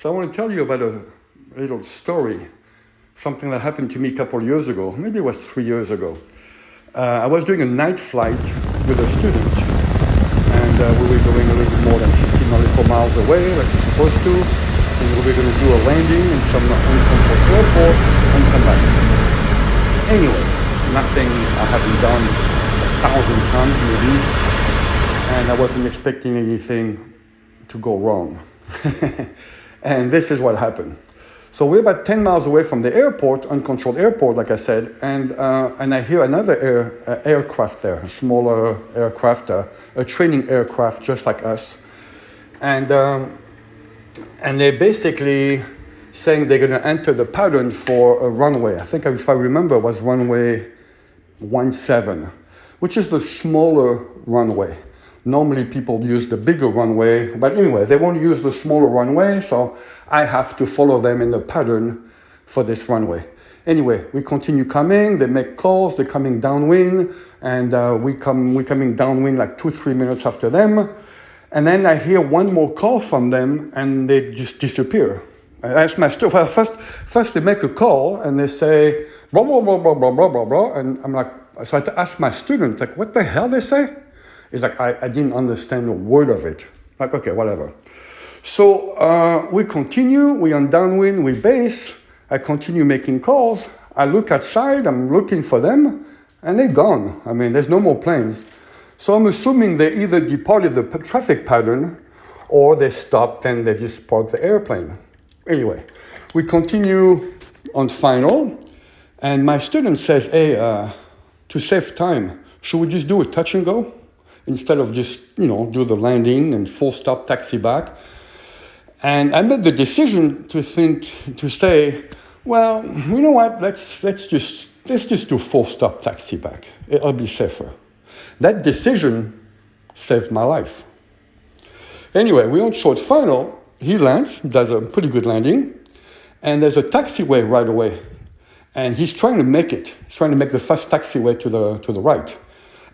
So I want to tell you about a little story, something that happened to me a couple of years ago. Maybe it was 3 years ago. I was doing a night flight with a student, and we were going a little bit more than 50 nautical miles away, like we're supposed to, and we were going to do a landing in some uncontrolled airport and come back. Anyway, nothing I haven't done 1,000 times maybe, and I wasn't expecting anything to go wrong. And this is what happened. So we're about 10 miles away from the airport, uncontrolled airport, like I said, and I hear another aircraft there, a smaller aircraft, a training aircraft just like us. And they're basically saying they're going to enter the pattern for a runway. I think, if I remember, it was runway 17, which is the smaller runway. Normally people use the bigger runway, but anyway, they won't use the smaller runway, so I have to follow them in the pattern for this runway. Anyway, we continue coming, they make calls, they're coming downwind, and we're coming downwind like 2-3 minutes after them, and then I hear one more call from them, and they just disappear. I ask my student, first they make a call, and they say, blah, blah, blah, blah, blah, blah, blah, blah, and I'm like, so I ask my student, like, what the hell they say? It's like, I didn't understand a word of it. Like, okay, whatever. So we continue, we on downwind, we base. I continue making calls. I look outside, I'm looking for them, and they're gone. I mean, there's no more planes. So I'm assuming they either departed the traffic pattern or they stopped and they just parked the airplane. Anyway, we continue on final, and my student says, hey, to save time, should we just do a touch and go? Instead of just, do the landing and full stop taxi back. And I made the decision to say, well, you know what, let's just do full stop taxi back. It'll be safer. That decision saved my life. Anyway, we're on short final. He lands, does a pretty good landing, and there's a taxiway right away. And he's trying to make it. He's trying to make the first taxiway to the right.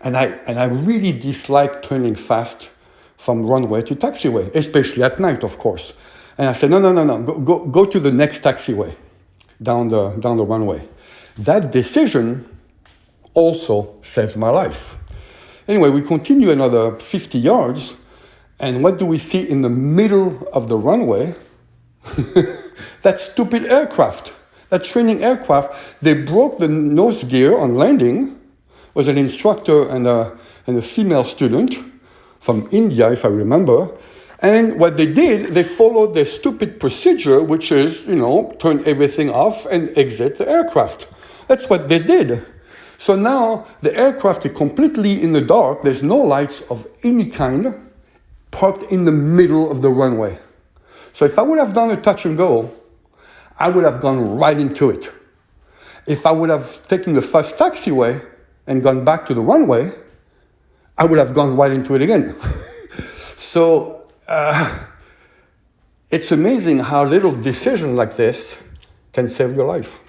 And I really dislike turning fast from runway to taxiway, especially at night, of course. And I said, no, go to the next taxiway down the runway. That decision also saved my life. Anyway, we continue another 50 yards, and what do we see in the middle of the runway? That stupid aircraft, that training aircraft. They broke the nose gear on landing. Was an instructor and a female student from India, if I remember. And what they did, they followed their stupid procedure, which is, turn everything off and exit the aircraft. That's what they did. So now the aircraft is completely in the dark. There's no lights of any kind, parked in the middle of the runway. So if I would have done a touch and go, I would have gone right into it. If I would have taken the first taxiway and gone back to the runway, I would have gone right into it again. So it's amazing how little decision like this can save your life.